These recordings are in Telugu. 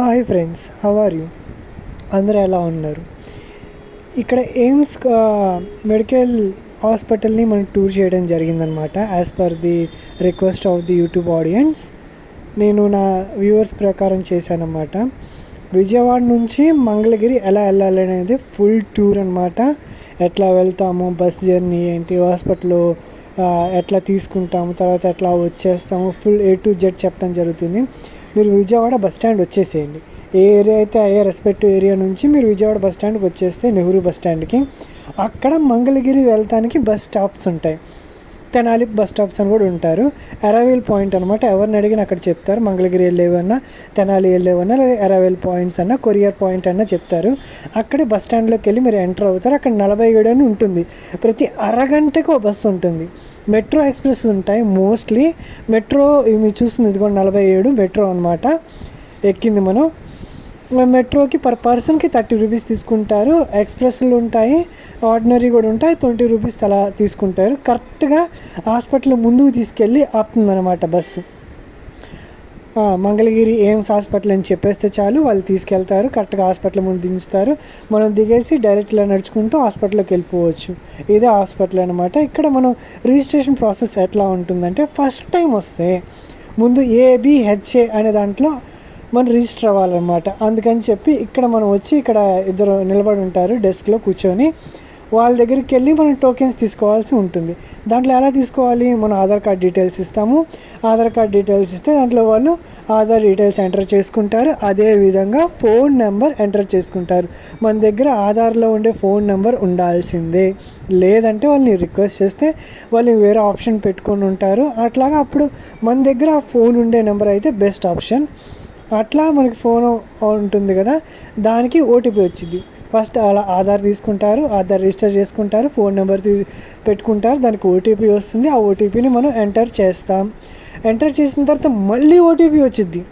Hi friends, how are you? అందరూ ఎలా ఉన్నారు? ఇక్కడ ఎయిమ్స్ మెడికల్ హాస్పిటల్ని మనం టూర్ చేయడం జరిగిందనమాట. As per the request of the YouTube audience నేను నా వ్యూవర్స్ ప్రకారం చేశానమాట. విజయవాడ నుంచి మంగళగిరి ఎలా వెళ్ళాలి అనేది ఫుల్ టూర్ అనమాట. ఎట్లా వెళ్తాము, బస్ జర్నీ ఏంటి, హాస్పిటల్లో ఎట్లా తీసుకుంటాము, తర్వాత ఎట్లా వచ్చేస్తాము, ఫుల్ A to Z చెప్పడం జరుగుతుంది. మీరు విజయవాడ బస్ స్టాండ్ వచ్చేసేయండి. ఏ ఏరియా అయితే అయ్యే రెస్పెక్టివ్ ఏరియా నుంచి మీరు విజయవాడ బస్ స్టాండ్కి వచ్చేస్తే నెహ్రూ బస్ స్టాండ్కి అక్కడ మంగళగిరి వెళ్తానికి బస్ స్టాప్స్ ఉంటాయి. తెనాలి బస్ స్టాప్స్ అని కూడా ఉంటారు. అరైవల్ పాయింట్ అనమాట. ఎవరిని అడిగినా అక్కడ చెప్తారు. మంగళగిరి వెళ్ళేవన్నా, తెనాలి వెళ్ళేవన్నా, లేదా అరైవల్ పాయింట్స్ అన్నా, కొరియర్ పాయింట్ అన్నా చెప్తారు. అక్కడే బస్ స్టాండ్లోకి వెళ్ళి మీరు ఎంటర్ అవుతారు. అక్కడ 47 అని ఉంటుంది. ప్రతి అరగంటకు ఒక బస్సు ఉంటుంది. మెట్రో ఎక్స్ప్రెస్ ఉంటాయి మోస్ట్లీ. మెట్రో మీరు చూస్తుంది ఇది కూడా 47 మెట్రో అనమాట. ఎక్కింది మనం. మెట్రోకి పర్ పర్సన్కి 30 రూపీస్ తీసుకుంటారు. ఎక్స్ప్రెస్లు ఉంటాయి, ఆర్డినరీ కూడా ఉంటాయి. 20 రూపీస్ అలా తీసుకుంటారు. కరెక్ట్గా హాస్పిటల్ ముందుకు తీసుకెళ్ళి ఆపుతుందన్నమాట బస్సు. మంగళగిరి ఎయిమ్స్ హాస్పిటల్ అని చెప్పేస్తే చాలు, వాళ్ళు తీసుకెళ్తారు. కరెక్ట్గా హాస్పిటల్ ముందు దించుతారు. మనం దిగేసి డైరెక్ట్గా నడుచుకుంటూ హాస్పిటల్కి వెళ్ళిపోవచ్చు. ఇదే హాస్పిటల్ అనమాట. ఇక్కడ మనం రిజిస్ట్రేషన్ ప్రాసెస్ ఎట్లా ఉంటుందంటే, ఫస్ట్ టైం వస్తే ముందు ABHA అనే దాంట్లో మనం రిజిస్టర్ అవ్వాలన్నమాట. అందుకని చెప్పి ఇక్కడ మనం వచ్చి ఇక్కడ ఇద్దరు నిలబడి ఉంటారు డెస్క్లో కూర్చొని. వాళ్ళ దగ్గరికి వెళ్ళి మనం టోకెన్స్ తీసుకోవాల్సి ఉంటుంది. దాంట్లో ఎలా తీసుకోవాలి? మనం ఆధార్ కార్డ్ డీటెయిల్స్ ఇస్తాము. ఆధార్ కార్డ్ డీటెయిల్స్ ఇస్తే దాంట్లో వాళ్ళు ఆధార్ డీటెయిల్స్ ఎంటర్ చేసుకుంటారు. అదేవిధంగా ఫోన్ నెంబర్ ఎంటర్ చేసుకుంటారు. మన దగ్గర ఆధార్లో ఉండే ఫోన్ నెంబర్ ఉండాల్సిందే. లేదంటే వాళ్ళని రిక్వెస్ట్ చేస్తే వాళ్ళు వేరే ఆప్షన్ పెట్టుకొని ఉంటారు. అట్లాగా అప్పుడు మన దగ్గర ఆ ఫోన్ ఉండే నెంబర్ అయితే బెస్ట్ ఆప్షన్. అట్లా మనకి ఫోన్ ఉంటుంది కదా, దానికి ఓటీపీ వచ్చింది. ఫస్ట్ అలా ఆధార్ తీసుకుంటారు, ఆధార్ రిజిస్టర్ చేసుకుంటారు, ఫోన్ నెంబర్ పెట్టుకుంటారు, దానికి ఓటీపీ వస్తుంది. ఆ ఓటీపీని మనం ఎంటర్ చేస్తాం. ఎంటర్ చేసిన తర్వాత మళ్ళీ ఓటీపీ వచ్చింది.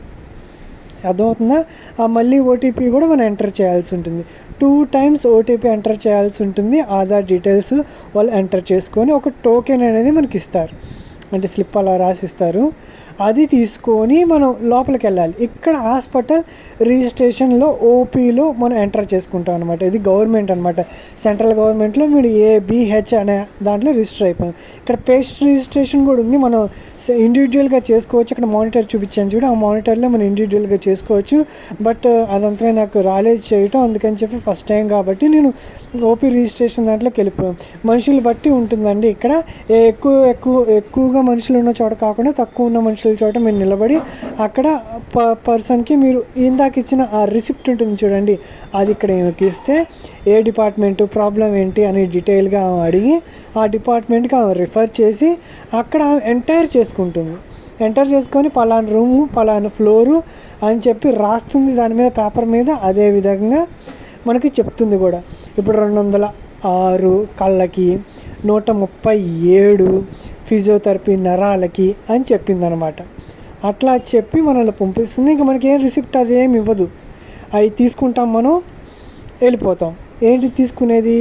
అర్థమవుతుందా? ఆ మళ్ళీ ఓటీపీ కూడా మనం ఎంటర్ చేయాల్సి ఉంటుంది. 2 times ఓటీపీ ఎంటర్ చేయాల్సి ఉంటుంది. ఆధార్ డీటెయిల్స్ వాళ్ళు ఎంటర్ చేసుకొని ఒక టోకెన్ అనేది మనకి ఇస్తారు. అంటే స్లిప్ అలా రాసిస్తారు. అది తీసుకొని మనం లోపలికి వెళ్ళాలి. ఇక్కడ హాస్పిటల్ రిజిస్ట్రేషన్లో OPలో మనం ఎంటర్ చేసుకుంటాం అనమాట. ఇది గవర్నమెంట్ అనమాట. సెంట్రల్ గవర్నమెంట్లో మీరు ABH అనే దాంట్లో రిజిస్టర్ అయిపోయింది. ఇక్కడ పేషెంట్ రిజిస్ట్రేషన్ కూడా ఉంది. మనం ఇండివిజువల్గా చేసుకోవచ్చు. ఇక్కడ మానిటర్ చూపించాను చూడు, ఆ మానిటర్లో మనం ఇండివిజువల్గా చేసుకోవచ్చు. బట్ అదంతా నాకు రాలేదు చేయటం. అందుకని చెప్పి ఫస్ట్ టైం కాబట్టి నేను OP రిజిస్ట్రేషన్ దాంట్లోకి వెళ్ళిపోయాను. మనుషులు బట్టి ఉంటుందండి. ఇక్కడ ఎక్కువగా మనుషులు ఉన్న చోట కాకుండా తక్కువ ఉన్న మనుషుల చోట మీరు నిలబడి అక్కడ పర్సన్కి మీరు ఇందాక ఇచ్చిన ఆ రిసిప్ట్ ఉంటుంది చూడండి, అది ఇక్కడ ఇస్తే ఏ డిపార్ట్మెంటు, ప్రాబ్లం ఏంటి అని డీటెయిల్గా అడిగి ఆ డిపార్ట్మెంట్కి రిఫర్ చేసి అక్కడ ఎంటర్ చేసుకుంటుంది. ఎంటర్ చేసుకొని పలానా రూము, పలానా ఫ్లోరు అని చెప్పి రాస్తుంది దాని మీద, పేపర్ మీద. అదే విధంగా మనకి చెప్తుంది కూడా. ఇప్పుడు 206 కళ్ళకి, 137 ఫిజియోథెరపీ నరాలకి అని చెప్పిందనమాట. అట్లా చెప్పి మనల్ని పంపిస్తుంది. ఇంకా మనకి ఏం రిసిప్ట్ అదేమి ఇవ్వదు. అవి తీసుకుంటాం, మనం వెళ్ళిపోతాం. ఏంటి తీసుకునేది?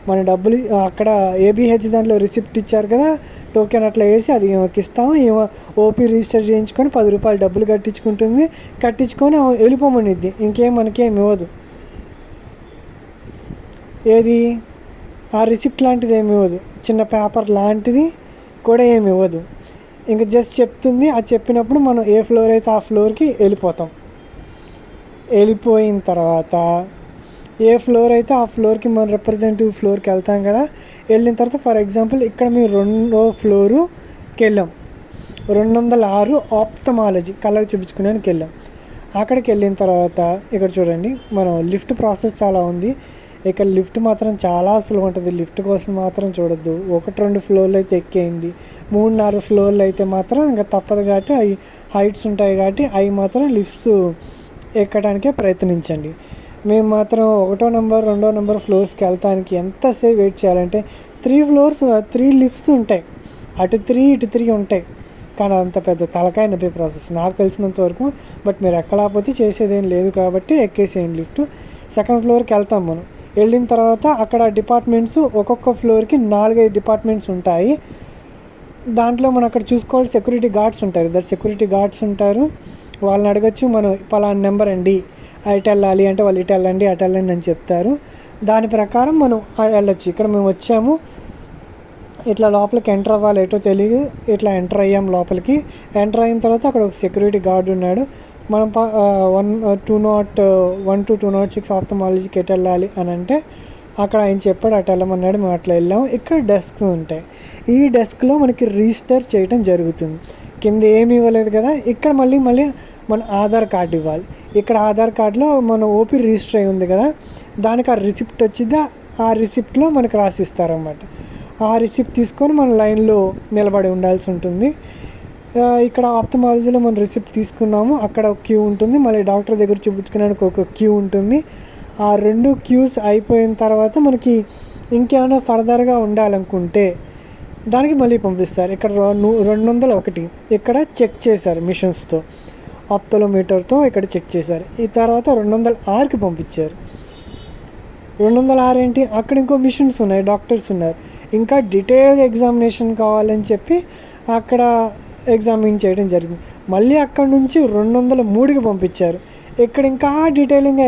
మన డబ్బులు అక్కడ ABH దాంట్లో రిసిప్ట్ ఇచ్చారు కదా, టోకెన్ అట్లా వేసి అది ఇస్తాము. OP రిజిస్టర్ చేయించుకొని 10 రూపాయలు డబ్బులు కట్టించుకొని వెళ్ళిపోమనిద్ది. ఇంకేం మనకేం ఇవ్వదు. ఏది ఆ రిసిప్ట్ లాంటిది ఏమి ఇవ్వదు. చిన్న పేపర్ లాంటిది కూడా ఏమి ఇవ్వదు. ఇంకా జస్ట్ చెప్తుంది. అది చెప్పినప్పుడు మనం ఏ ఫ్లోర్ అయితే ఆ ఫ్లోర్కి వెళ్ళిపోతాం. వెళ్ళిపోయిన తర్వాత ఏ ఫ్లోర్ అయితే ఆ ఫ్లోర్కి మన రిప్రజెంటేటివ్ ఫ్లోర్కి వెళ్తాం కదా. వెళ్ళిన తర్వాత ఫర్ ఎగ్జాంపుల్ ఇక్కడ మేము 2వ ఫ్లోరుకి వెళ్ళాం. 206 ఆప్థమాలజీ కళ్ళకు చూపించుకోవడానికి వెళ్ళాం. అక్కడికి వెళ్ళిన తర్వాత ఇక్కడ చూడండి, మనం లిఫ్ట్ ప్రాసెస్ చాలా ఉంది. ఇక్కడ లిఫ్ట్ మాత్రం చాలా సులువు ఉంటుంది. లిఫ్ట్ కోసం మాత్రం చూడొద్దు. 1-2 ఫ్లోర్లు అయితే ఎక్కేయండి. 3-4 ఫ్లోర్లు అయితే మాత్రం ఇంకా తప్పదు కాబట్టి అవి హైట్స్ ఉంటాయి కాబట్టి అవి మాత్రం లిఫ్ట్స్ ఎక్కడానికే ప్రయత్నించండి. మేము మాత్రం 1వ నెంబర్ 2వ నెంబర్ ఫ్లోర్స్కి వెళ్తానికి ఎంతసేపు వెయిట్ చేయాలంటే 3 లిఫ్ట్స్ ఉంటాయి. అటు 3 ఇటు 3 ఉంటాయి. కానీ అంత పెద్ద తలకాయ నొప్పి ప్రాసెస్ నాకు తెలిసినంత వరకు. బట్ మీరు ఎక్కలేకపోతే చేసేదేం లేదు కాబట్టి ఎక్కేసేయండి లిఫ్ట్. 2nd ఫ్లోర్కి వెళ్తాం మనం. వెళ్ళిన తర్వాత అక్కడ డిపార్ట్మెంట్స్, ఒక్కొక్క ఫ్లోర్కి 4-5 డిపార్ట్మెంట్స్ ఉంటాయి. దాంట్లో మనం అక్కడ చూసుకోవాలి సెక్యూరిటీ గార్డ్స్ ఉంటారు. సెక్యూరిటీ గార్డ్స్ ఉంటారు. వాళ్ళని అడగచ్చు, మనం పలానా నెంబర్ అండి అటు వెళ్ళాలి అంటే వాళ్ళు ఇటు వెళ్ళండి అటు వెళ్ళండి అని చెప్తారు. దాని ప్రకారం మనం వెళ్ళొచ్చు. ఇక్కడ మేము వచ్చాము, ఇట్లా లోపలికి ఎంటర్ అవ్వాలి ఎటో తెలియదు, ఇట్లా ఎంటర్ అయ్యాం లోపలికి. ఎంటర్ అయిన తర్వాత అక్కడ ఒక సెక్యూరిటీ గార్డ్ ఉన్నాడు. మనం 1 to 206 ఆప్థమాలజీకి ఎటు వెళ్ళాలి అని అంటే అక్కడ ఆయన చెప్పాడు అటు వెళ్ళమన్నాడు. మేము అట్లా వెళ్ళాము. ఇక్కడ డెస్క్స్ ఉంటాయి. ఈ డెస్క్లో మనకి రిజిస్టర్ చేయడం జరుగుతుంది. కింద ఏమి ఇవ్వలేదు కదా, ఇక్కడ మళ్ళీ మన ఆధార్ కార్డు ఇవ్వాలి. ఇక్కడ ఆధార్ కార్డులో మన ఓపీ రిజిస్టర్ అయి ఉంది కదా, దానికి ఆ రిసిప్ట్ వచ్చిందా, ఆ రిసిప్ట్లో మనకు రాసిస్తారన్నమాట. ఆ రిసిప్ట్ తీసుకొని మన లైన్లో నిలబడి ఉండాల్సి ఉంటుంది. ఇక్కడ ఆప్థమాలజీలో మనం రిసిప్ట్ తీసుకున్నాము, అక్కడ ఒక క్యూ ఉంటుంది. మళ్ళీ డాక్టర్ దగ్గర చూపించుకోవడానికి ఒక క్యూ ఉంటుంది. ఆ 2 క్యూస్ అయిపోయిన తర్వాత మనకి ఇంకేమైనా ఫర్దర్గా ఉండాలనుకుంటే దానికి మళ్ళీ పంపిస్తారు. ఇక్కడ 201 ఇక్కడ చెక్ చేశారు మిషన్స్తో, ఆప్థోమీటర్తో ఇక్కడ చెక్ చేశారు. ఈ తర్వాత 206కి పంపించారు. 206 ఏంటి, అక్కడ ఇంకో మిషన్స్ ఉన్నాయి, డాక్టర్స్ ఉన్నారు. ఇంకా డీటెయిల్ ఎగ్జామినేషన్ కావాలని చెప్పి అక్కడ ఎగ్జామిన్ చేయడం జరిగింది. మళ్ళీ అక్కడ నుంచి 203కి పంపించారు. ఇక్కడ ఇంకా డీటెయిలింగ్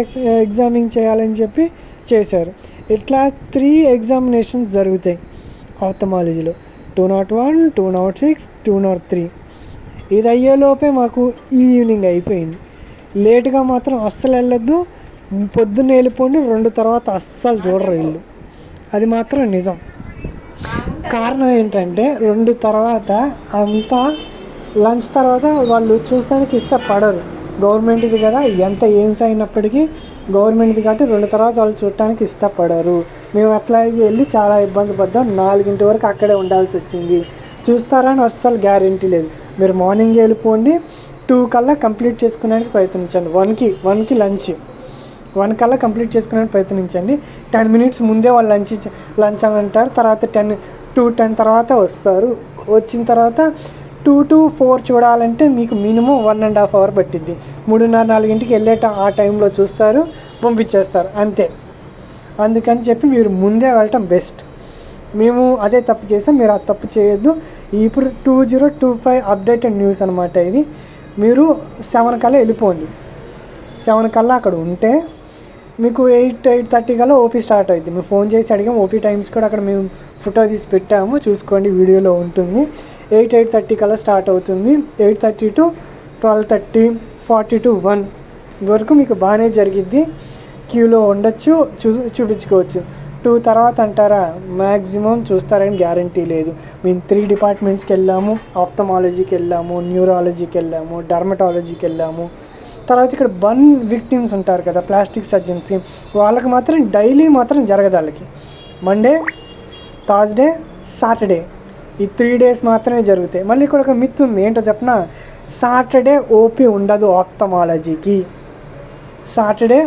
ఎగ్జామిన్ చేయాలని చెప్పి చేశారు. ఇట్లా 3 ఎగ్జామినేషన్స్ జరుగుతాయి ఆప్థమాలజీలో, 201, 206, 203. ఇది అయ్యేలోపే మాకు ఈవినింగ్ అయిపోయింది. లేటుగా మాత్రం అస్సలు వెళ్ళొద్దు, పొద్దున్న వెళ్ళిపోండి, 2 తర్వాత అస్సలు చూడరు ఇల్లు. అది మాత్రం నిజం. కారణం ఏంటంటే 2 తర్వాత అంతా లంచ్ తర్వాత వాళ్ళు చూస్తానికి ఇష్టపడరు. గవర్నమెంట్ది కదా, ఎంత ఏమ్స్ అయినప్పటికీ గవర్నమెంట్ది కాబట్టి 2 తర్వాత వాళ్ళు చూడటానికి ఇష్టపడరు. మేము అట్లా వెళ్ళి చాలా ఇబ్బంది పడ్డాం. 4 వరకు అక్కడే ఉండాల్సి వచ్చింది. చూస్తారని అస్సలు గ్యారంటీ లేదు. మీరు మార్నింగ్ వెళ్ళిపోండి, 2 కల్లా కంప్లీట్ చేసుకోవడానికి ప్రయత్నించండి. 1కి లంచ్, 1 కల్లా కంప్లీట్ చేసుకోవడానికి ప్రయత్నించండి. 10 minutes ముందే వాళ్ళు లంచ్ అని అంటారు. తర్వాత 2:10 తర్వాత వస్తారు. వచ్చిన తర్వాత 2 to 4 చూడాలంటే మీకు మినిమం 1.5 hour పట్టిద్ది. 3:30-4 వెళ్ళేట ఆ టైంలో చూస్తారు, పంపించేస్తారు, అంతే. అందుకని చెప్పి మీరు ముందే వెళ్ళటం బెస్ట్. మేము అదే తప్పు చేసాం, మీరు ఆ తప్పు చేయొద్దు. ఇప్పుడు 2025 అప్డేటెడ్ న్యూస్ అనమాట ఇది. మీరు 7 కల్లా వెళ్ళిపోండి. 7 కల్లా అక్కడ ఉంటే మీకు 8:30 కల్లా ఓపీ స్టార్ట్ అవుతుంది. మేము ఫోన్ చేసి అడిగాం. ఓపీ టైమ్స్ కూడా అక్కడ మేము ఫోటో తీసి పెట్టాము, చూసుకోండి, వీడియోలో ఉంటుంది. 8:30 కల్లా స్టార్ట్ అవుతుంది. 8:30 to 12:30, 40 to 1 వరకు మీకు బాగానే జరిగిద్ది. క్యూలో ఉండొచ్చు, చూపించుకోవచ్చు. 2 తర్వాత అంటారా, మ్యాక్సిమం చూస్తారని గ్యారంటీ లేదు. మేము 3 డిపార్ట్మెంట్స్కి వెళ్ళాము. ఆప్థమాలజీకి వెళ్ళాము, న్యూరాలజీకి వెళ్ళాము, డర్మటాలజీకి వెళ్ళాము. తర్వాత ఇక్కడ బర్న్ విక్టిమ్స్ ఉంటారు కదా, ప్లాస్టిక్ సర్జన్స్కి, వాళ్ళకి మాత్రం డైలీ మాత్రం జరగదు. వాళ్ళకి మండే, థర్స్డే, సాటర్డే ఈ 3 days మాత్రమే జరుగుతాయి. మళ్ళీ ఇక్కడ ఒక మిత్ ఉంది, ఏంటో చెప్పనా, సాటర్డే ఓపీ ఉండదు ఆప్థమాలజీకి. సాటర్డే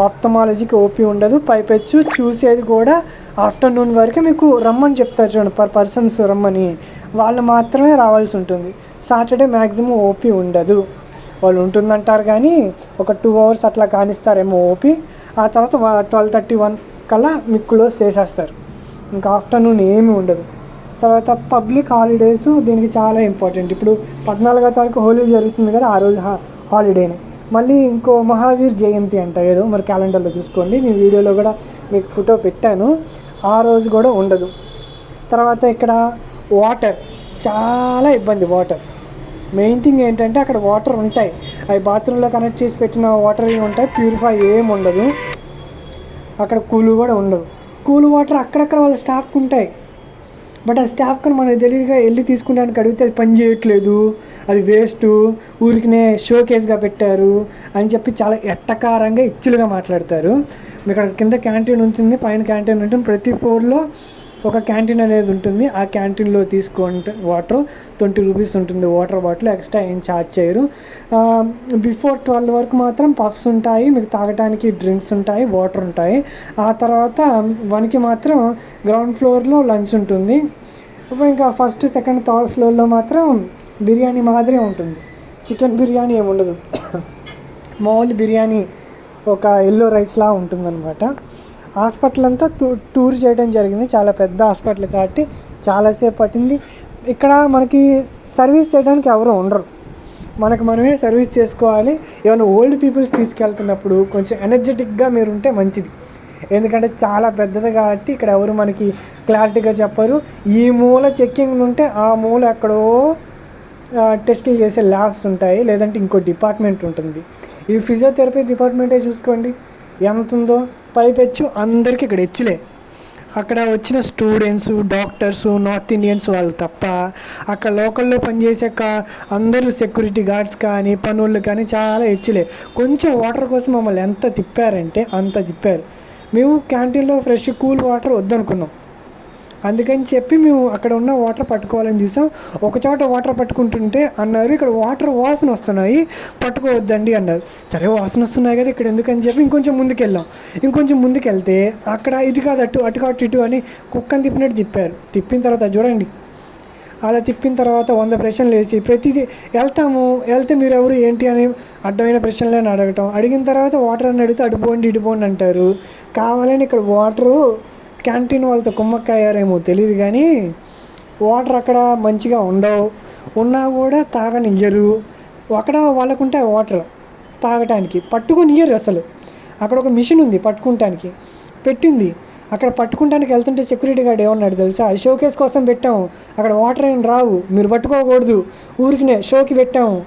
ఆప్థమాలజీకి ఓపీ ఉండదు. పైపెచ్చు చూసేది కూడా ఆఫ్టర్నూన్ వరకే మీకు రమ్మని చెప్తారు చూడండి, పర్సన్స్ రమ్మని, వాళ్ళు మాత్రమే రావాల్సి ఉంటుంది. సాటర్డే మ్యాక్సిమం ఓపీ ఉండదు. వాళ్ళు ఉంటుందంటారు కానీ ఒక 2 hours అట్లా కానిస్తారేమో ఓపీ. ఆ తర్వాత 12:31 కల్లా మీకు క్లోజ్ చేసేస్తారు. ఇంకా ఆఫ్టర్నూన్ ఏమీ ఉండదు. తర్వాత పబ్లిక్ హాలిడేస్ దీనికి చాలా ఇంపార్టెంట్. ఇప్పుడు 14వ తారీఖు హోలీ జరుగుతుంది కదా, ఆ రోజు హాలిడేని. మళ్ళీ ఇంకో మహావీర్ జయంతి అంట ఏదో, మరి క్యాలెండర్లో చూసుకోండి. నేను వీడియోలో కూడా మీకు ఫోటో పెట్టాను. ఆ రోజు కూడా ఉండదు. తర్వాత ఇక్కడ వాటర్ చాలా ఇబ్బంది. వాటర్ మెయిన్ థింగ్ ఏంటంటే అక్కడ వాటర్ ఉంటాయి, అవి బాత్రూంలో కనెక్ట్ చేసి పెట్టిన వాటర్ ఉంటాయి, ప్యూరిఫై ఏమి ఉండదు. అక్కడ కూల్ కూడా ఉండదు. కూల్ వాటర్ అక్కడక్కడ వాళ్ళ స్టాఫ్కి ఉంటాయి. బట్ ఆ స్టాఫ్ కానీ మనకు తెలియదుగా, వెళ్ళి తీసుకుంటానికి అడిగితే అది పని చేయట్లేదు, అది వేస్ట్, ఊరికినే షో కేస్గా పెట్టారు అని చెప్పి చాలా ఎట్టకారంగా ఇచ్చులుగా మాట్లాడతారు. మీకు అక్కడ కింద క్యాంటీన్ ఉంటుంది, పైన క్యాంటీన్ ఉంటుంది. ప్రతి ఫ్లోర్లో ఒక క్యాంటీన్ అనేది ఉంటుంది. ఆ క్యాంటీన్లో తీసుకుంటే వాటర్ 20 rupees ఉంటుంది వాటర్ బాటిల్, ఎక్స్ట్రా ఏం ఛార్జ్ చేయరు. బిఫోర్ 12 వరకు మాత్రం పఫ్స్ ఉంటాయి, మీకు తాగడానికి డ్రింక్స్ ఉంటాయి, వాటర్ ఉంటాయి. ఆ తర్వాత 1కి మాత్రం గ్రౌండ్ ఫ్లోర్లో లంచ్ ఉంటుంది. ఇంకా ఫస్ట్, సెకండ్, థర్డ్ ఫ్లోర్లో మాత్రం బిర్యానీ మాదిరి ఉంటుంది. చికెన్ బిర్యానీ ఏమి ఉండదు, మామూలు బిర్యానీ ఒక ఎల్లో రైస్లా ఉంటుందన్నమాట. హాస్పిటల్ అంతా టూర్ చేయడం జరిగింది. చాలా పెద్ద హాస్పిటల్ కాబట్టి చాలాసేపు పట్టింది. ఇక్కడ మనకి సర్వీస్ చేయడానికి ఎవరు ఉండరు. మనకు మనమే సర్వీస్ చేసుకోవాలి. ఏమైనా ఓల్డ్ పీపుల్స్ తీసుకెళ్తున్నప్పుడు కొంచెం ఎనర్జెటిక్గా మీరు ఉంటే మంచిది. ఎందుకంటే చాలా పెద్దది కాబట్టి ఇక్కడ ఎవరు మనకి క్లారిటీగా చెప్పరు. ఈ మూల చెక్కింగ్ ఉంటే ఆ మూల ఎక్కడో టెస్టులు చేసే ల్యాబ్స్ ఉంటాయి, లేదంటే ఇంకో డిపార్ట్మెంట్ ఉంటుంది. ఈ ఫిజియోథెరపీ డిపార్ట్మెంటే చూసుకోండి ఎంత ఉందో. పైపెచ్చు అందరికీ ఇక్కడ హెచ్చులే. అక్కడ వచ్చిన స్టూడెంట్స్, డాక్టర్స్, నార్త్ ఇండియన్స్ వాళ్ళు తప్ప అక్కడ లోకల్లో పనిచేసే అందరూ సెక్యూరిటీ గార్డ్స్ కానీ పనులు కానీ చాలా హెచ్చులే. కొంచెం వాటర్ కోసం మమ్మల్ని ఎంత తిప్పారంటే అంత తిప్పారు. మేము క్యాంటీన్లో ఫ్రెష్ కూల్ వాటర్ వద్దనుకున్నాం. అందుకని చెప్పి మేము అక్కడ ఉన్న వాటర్ పట్టుకోవాలని చూసాం. ఒకచోట వాటర్ పట్టుకుంటుంటే అన్నారు ఇక్కడ వాటర్ వాసన వస్తున్నాయి, పట్టుకోవద్దండి అన్నారు. సరే వాసన వస్తున్నాయి కదా ఇక్కడ ఎందుకని చెప్పి ఇంకొంచెం ముందుకెళ్ళాం. ఇంకొంచెం ముందుకెళ్తే అక్కడ ఇటు కాదు అటు, అటు కాదు ఇటు అని కుక్కని తిప్పినట్టు తిప్పారు. తిప్పిన తర్వాత చూడండి, అలా తిప్పిన తర్వాత 100 ప్రశ్నలు వేసి ప్రతిదీ వెళ్తే మీరు ఎవరు ఏంటి అని అడ్డమైన ప్రశ్నలను అడిగిన తర్వాత వాటర్ అని అడిగితే అడిపోండి ఇడిపోండి అంటారు. కావాలని ఇక్కడ వాటరు క్యాంటీన్ వాళ్ళతో కుమ్మక్కయ్యారేమో తెలియదు కానీ వాటర్ అక్కడ మంచిగా ఉండవు. ఉన్నా కూడా తాగనియ్యరు. అక్కడ వాళ్ళకుంటే వాటర్ తాగటానికి పట్టుకొనియ్యరు అసలు. అక్కడ ఒక మిషన్ ఉంది పట్టుకుంటానికి పెట్టింది. అక్కడ పట్టుకుంటానికి వెళ్తుంటే సెక్యూరిటీ గార్డ్ ఏమన్నాడు తెలుసా, షోకేస్ కోసం పెట్టాము, అక్కడ వాటర్ ఏం రావు, మీరు పట్టుకోకూడదు, ఊరికినే షోకి పెట్టాము,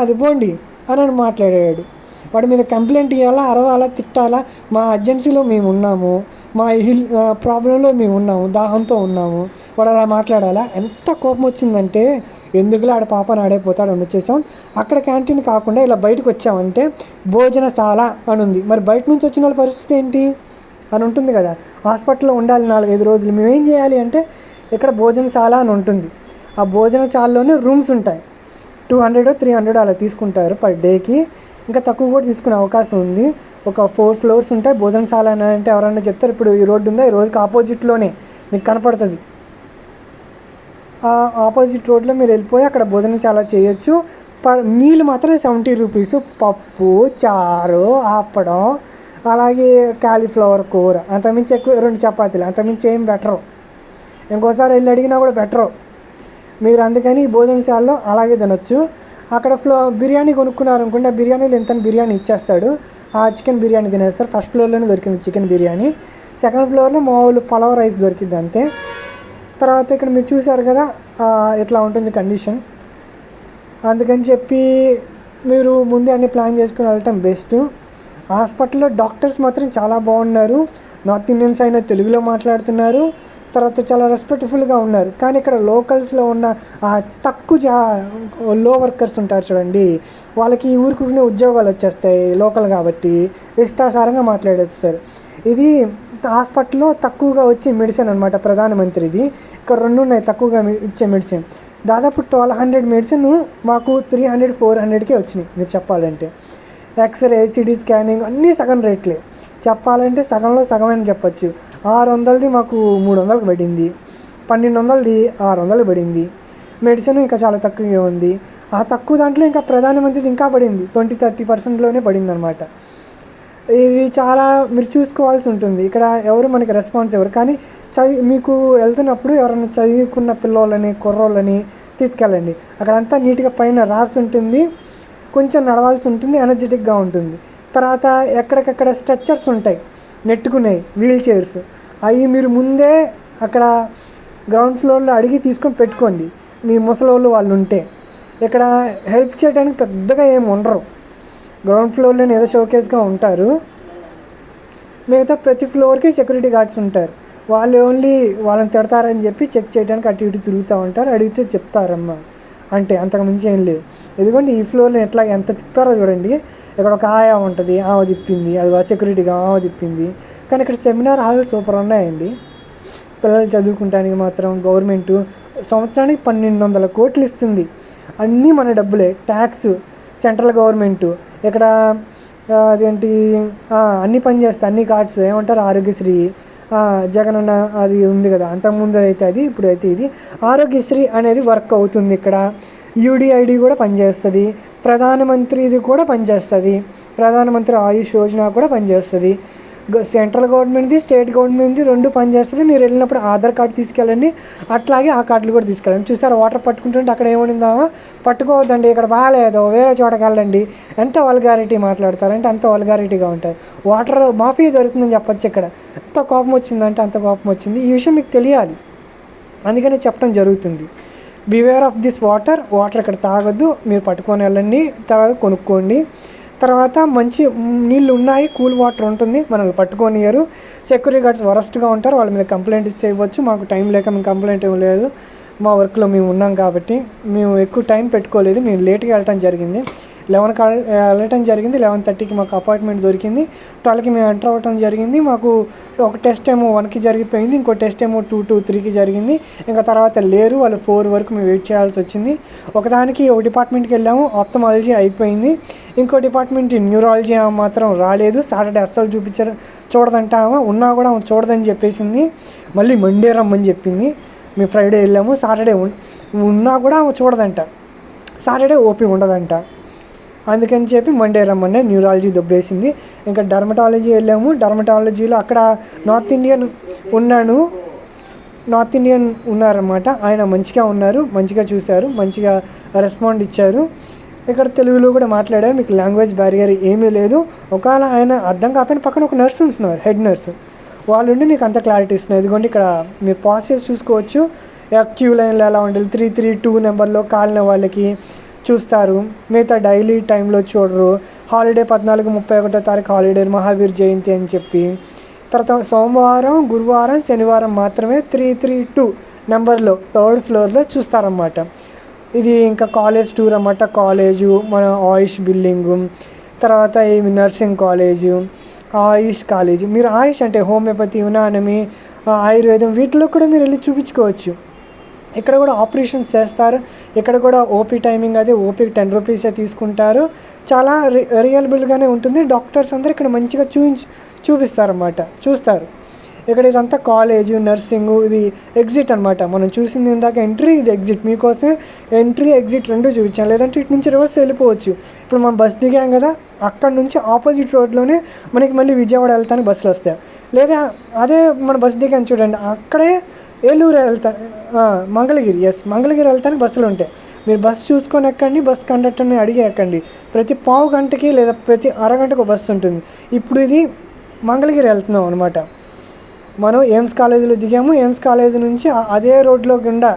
అది పోండి అని మాట్లాడాడు. వాడి మీద కంప్లైంట్ ఇవ్వాలా, అరవాలా, తిట్టాలా? మా అర్జెన్సీలో మేము ఉన్నాము, మా ప్రాబ్లంలో మేము ఉన్నాము, దాహంతో ఉన్నాము, వాడు అలా మాట్లాడాలా? ఎంత కోపం వచ్చిందంటే ఎందుకులా ఆడ పాపని ఆడైపోతాడు అని వచ్చేసాం. అక్కడ క్యాంటీన్ కాకుండా ఇలా బయటకు వచ్చామంటే భోజనశాల అని ఉంది. మరి బయట నుంచి వచ్చిన వాళ్ళ పరిస్థితి ఏంటి అని ఉంటుంది కదా. హాస్పిటల్లో ఉండాలి 4-5 రోజులు. మేమేం చేయాలి అంటే ఇక్కడ భోజనశాల అని ఉంటుంది. ఆ భోజనశాలలోనే రూమ్స్ ఉంటాయి. 200-300 అలా తీసుకుంటారు పర్ డేకి. ఇంకా తక్కువ కూడా తీసుకునే అవకాశం ఉంది. ఒక 4 ఫ్లోర్స్ ఉంటాయి. భోజనశాల అని అంటే ఎవరన్నా చెప్తారు. ఇప్పుడు ఈ రోడ్డు ఉందా, ఈ రోడ్డుకి ఆపోజిట్లోనే మీకు కనపడుతుంది. ఆ ఆపోజిట్ రోడ్లో మీరు వెళ్ళిపోయి అక్కడ భోజనశాల చేయొచ్చు. పర్ మీల్ మాత్రం 70 రూపీస్. పప్పు, చారు, అప్పడం, అలాగే కాలీఫ్లవర్ కూర, అంతకుమించి ఎక్కువ 2 చపాతీలు, అంతకుమించి ఏం బెటరు. ఇంకోసారి వెళ్ళి అడిగినా కూడా బెటరు మీరు. అందుకని భోజనశాలలో అలాగే తినొచ్చు. అక్కడ బిర్యానీ కొనుక్కున్నారనుకోండి, ఆ బిర్యానీలో ఎంత బిర్యానీ ఇచ్చేస్తాడు. ఆ చికెన్ బిర్యానీ తినేస్తారు. ఫస్ట్ ఫ్లోర్లోనే దొరికింది చికెన్ బిర్యానీ. సెకండ్ ఫ్లోర్లో మామూలు పలావ్ రైస్ దొరికింది అంతే. తర్వాత ఇక్కడ మీరు చూసారు కదా ఇట్లా ఉంటుంది కండిషన్. అందుకని చెప్పి మీరు ముందే అన్ని ప్లాన్ చేసుకుని వెళ్ళటం బెస్ట్. హాస్పిటల్లో డాక్టర్స్ మాత్రం చాలా బాగున్నారు. నార్త్ ఇండియన్స్ అయినా తెలుగులో మాట్లాడుతున్నారు. తర్వాత చాలా రెస్పెక్ట్ఫుల్గా ఉన్నారు. కానీ ఇక్కడ లోకల్స్లో ఉన్న తక్కువ లో వర్కర్స్ ఉంటారు చూడండి, వాళ్ళకి ఈ ఊరికి ఉద్యోగాలు వచ్చేస్తాయి లోకల్ కాబట్టి ఇష్టాసారంగా మాట్లాడేస్తారు. ఇది హాస్పిటల్లో తక్కువగా వచ్చే మెడిసిన్ అనమాట ప్రధానమంత్రిది. ఇక్కడ 2 ఉన్నాయి తక్కువగా ఇచ్చే మెడిసిన్. దాదాపు 1200 మెడిసిన్ మాకు 300-400కే వచ్చినాయి మీరు చెప్పాలంటే. ఎక్స్రే, సిటీ స్కానింగ్ అన్నీ సగం రేట్లే. చెప్పాలంటే సగంలో సగం అని చెప్పచ్చు. 600ది మాకు 300కి పడింది, 1200ది 600కి పడింది. మెడిసిన్ ఇంకా చాలా తక్కువగా ఉంది. ఆ తక్కువ దాంట్లో ఇంకా ప్రధానమంత్రిది ఇంకా పడింది, 20-30%లోనే పడింది అనమాట. ఇది చాలా మీరు చూసుకోవాల్సి ఉంటుంది. ఇక్కడ ఎవరు మనకి రెస్పాన్స్ ఎవరు. కానీ మీకు వెళ్తున్నప్పుడు ఎవరైనా చదువుకున్న పిల్లోళ్ళని, కుర్రోళ్ళని తీసుకెళ్ళండి. అక్కడంతా నీట్గా పైన రాసి ఉంటుంది. కొంచెం నడవాల్సి ఉంటుంది, ఎనర్జెటిక్గా ఉంటుంది. తర్వాత ఎక్కడికక్కడ స్ట్రెచ్చర్స్ ఉంటాయి, నెట్టుకునేవి వీల్ చైర్స్. అవి మీరు ముందే అక్కడ గ్రౌండ్ ఫ్లోర్లో అడిగి తీసుకొని పెట్టుకోండి. మీ ముసలోళ్ళు వాళ్ళు ఉంటే ఇక్కడ హెల్ప్ చేయడానికి పెద్దగా ఏమి ఉండరు. గ్రౌండ్ ఫ్లోర్లోనే ఏదో షోకేస్గా ఉంటారు. మిగతా ప్రతి ఫ్లోర్కి సెక్యూరిటీ గార్డ్స్ ఉంటారు. వాళ్ళు ఓన్లీ వాళ్ళని తిడతారని చెప్పి చెక్ చేయడానికి అటు ఇటు తిరుగుతూ ఉంటారు. అడిగితే చెప్తారమ్మా అంటే, అంతకుమించి ఏం లేదు. ఎందుకంటే ఈ ఫ్లోర్లో ఎట్లా ఎంత తిప్పారో చూడండి. ఇక్కడ ఒక ఆయా ఉంటుంది, ఆమె తిప్పింది, అది సెక్యూరిటీగా ఆమె తిప్పింది. కానీ ఇక్కడ సెమినార్ హాల్ సూపర్ ఉన్నాయండి. పిల్లలు చదువుకుంటానికి మాత్రం గవర్నమెంట్ సంవత్సరానికి 1200 కోట్లు ఇస్తుంది. అన్నీ మన డబ్బులే, ట్యాక్స్, సెంట్రల్ గవర్నమెంటు. ఇక్కడ అదేంటి అన్నీ పనిచేస్తాయి, అన్ని కార్డ్స్ ఏమంటారు, ఆరోగ్యశ్రీ, జగనన్న అది ఉంది కదా, అంతకుముందు అయితే అది, ఇప్పుడు అయితే ఇది. ఆరోగ్యశ్రీ అనేది వర్క్ అవుతుంది ఇక్కడ. యూడిఐడి కూడా పనిచేస్తుంది. ప్రధానమంత్రిది కూడా పనిచేస్తుంది. ప్రధానమంత్రి ఆయుష్ యోజన కూడా పనిచేస్తుంది. సెంట్రల్ గవర్నమెంట్ది, స్టేట్ గవర్నమెంట్ది 2 పనిచేస్తుంది. మీరు వెళ్ళినప్పుడు ఆధార్ కార్డు తీసుకెళ్ళండి, అట్లాగే ఆ కార్డులు కూడా తీసుకెళ్ళండి. చూసారా వాటర్ పట్టుకుంటుంటే అక్కడ ఏమనిందామా, పట్టుకోవద్దండి ఇక్కడ బాగాలేదు వేరే చోటకి వెళ్ళండి. ఎంత వల్గారిటీ మాట్లాడతారంటే అంత వల్గారిటీగా ఉంటాయి. వాటర్ మాఫియా జరుగుతుందని చెప్పచ్చు. ఇక్కడ ఎంత కోపం వచ్చిందంటే అంత కోపం వచ్చింది. ఈ విషయం మీకు తెలియాలి, అందుకనే చెప్పడం జరుగుతుంది. బివేర్ ఆఫ్ దిస్ వాటర్ ఇక్కడ తాగొద్దు, మీరు పట్టుకొని వెళ్ళండి, తర్వాత కొనుక్కోండి. తర్వాత మంచి నీళ్ళు ఉన్నాయి, కూల్ వాటర్ ఉంటుంది, మనల్ని పట్టుకోనియరు. సెక్యూరిటీ గార్డ్స్ వరస్ట్గా ఉంటారు, వాళ్ళ మీద కంప్లైంట్ ఇస్తే ఇవ్వచ్చు. మాకు టైం లేక మేము కంప్లైంట్ ఏం లేదు, మా వర్క్లో మేము ఉన్నాం కాబట్టి మేము ఎక్కువ టైం పెట్టుకోలేదు. మేము లేట్గా వెళ్ళటం జరిగింది, 11కి వెళ్ళటం జరిగింది. 11:30కి మాకు అపాయింట్మెంట్ దొరికింది, 12కి మేము ఎంటర్ అవ్వటం జరిగింది. మాకు ఒక టెస్ట్ ఏమో 1కి జరిగిపోయింది, ఇంకో టెస్ట్ ఏమో 2 to 3కి జరిగింది. ఇంకా తర్వాత లేరు, వాళ్ళు 4 వరకు మేము వెయిట్ చేయాల్సి వచ్చింది. ఒకదానికి ఒక డిపార్ట్మెంట్కి వెళ్ళాము, ఆప్థమాలజీ అయిపోయింది. ఇంకో డిపార్ట్మెంట్ న్యూరాలజీ మాత్రం రాలేదు. సాటర్డే అస్సలు చూడదంట, ఉన్నా కూడా చూడదని చెప్పేసింది. మళ్ళీ మండే రమ్మని చెప్పింది. మేము ఫ్రైడే వెళ్ళాము, సాటర్డే ఉన్నా కూడా చూడదంట, సాటర్డే ఓపీ ఉండదంట. అందుకని చెప్పి మండే రమ్మని న్యూరాలజీ దొబ్బేసింది. ఇంకా డర్మటాలజీ వెళ్ళాము. డర్మటాలజీలో అక్కడ నార్త్ ఇండియన్ ఉన్నారన్నమాట. ఆయన మంచిగా ఉన్నారు, మంచిగా చూశారు, మంచిగా రెస్పాండ్ ఇచ్చారు. ఇక్కడ తెలుగులో కూడా మాట్లాడారు, మీకు లాంగ్వేజ్ బ్యారియర్ ఏమీ లేదు. ఒకవేళ ఆయన అర్థం కాకపోయినా పక్కన ఒక నర్సు ఉంటున్నారు, హెడ్ నర్సు, వాళ్ళు ఉండి మీకు అంత క్లారిటీ ఇస్తున్నారు. ఇదిగోండి ఇక్కడ మీరు పాస్ చేసి చూసుకోవచ్చు. క్యూ లైన్లో ఎలా ఉండాలి, 332 నెంబర్లో కాలిన వాళ్ళకి చూస్తారు, మిగతా డైలీ టైంలో చూడరు. హాలిడే 14-31 తారీఖు హాలిడే, మహావీర్ జయంతి అని చెప్పి. తర్వాత సోమవారం, గురువారం, శనివారం మాత్రమే 332 నెంబర్లో 3rd ఫ్లోర్లో చూస్తారన్నమాట. ఇది ఇంకా కాలేజ్ టూర్ అన్నమాట. కాలేజు, మన ఆయుష్ బిల్డింగు, తర్వాత ఈ నర్సింగ్ కాలేజు, ఆయుష్ కాలేజు. మీరు ఆయుష్ అంటే హోమియోపతి, యునానమీ, ఆయుర్వేదం, వీటిలో కూడా మీరు వెళ్ళి చూపించుకోవచ్చు. ఇక్కడ కూడా ఆపరేషన్స్ చేస్తారు. ఇక్కడ కూడా ఓపీ టైమింగ్ అదే, ఓపీకి 10 రూపీసే తీసుకుంటారు. చాలా రియలబుల్గానే ఉంటుంది. డాక్టర్స్ అందరూ ఇక్కడ మంచిగా చూపిస్తారన్నమాట, చూస్తారు. ఇక్కడ ఇదంతా కాలేజు, నర్సింగు, ఇది ఎగ్జిట్ అనమాట. మనం చూసింది ఇందాక ఎంట్రీ, ఇది ఎగ్జిట్. మీకోసం ఎంట్రీ ఎగ్జిట్ 2 చూపించాను, లేదంటే ఇటు నుంచి రివర్స్ వెళ్ళిపోవచ్చు. ఇప్పుడు మనం బస్ దిగాం కదా, అక్కడ నుంచి ఆపోజిట్ రోడ్లోనే మనకి మళ్ళీ విజయవాడ వెళ్తానికి బస్సులు వస్తాయి. లేదా అదే మన బస్ దిగాను చూడండి, అక్కడే ఏలూరు మంగళగిరి, మంగళగిరి వెళ్తానికి బస్సులు ఉంటాయి. మీరు బస్సు చూసుకొని ఎక్కండి, బస్ కండక్టర్ని అడిగి ఎక్కండి. ప్రతి పావు గంటకి లేదా ప్రతి అరగంటకు బస్సు ఉంటుంది. ఇప్పుడు ఇది మంగళగిరి వెళ్తున్నాం అనమాట. మనం ఎయిమ్స్ కాలేజీలో దిగాము, ఎయిమ్స్ కాలేజీ నుంచి అదే రోడ్లో గుండా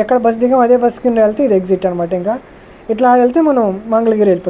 ఎక్కడ బస్సు దిగాము అదే బస్సు కింద వెళ్తే ఇది ఎగ్జిట్ అనమాట. ఇంకా ఇట్లా వెళ్తే మనం మంగళగిరి వెళ్ళిపోతాం.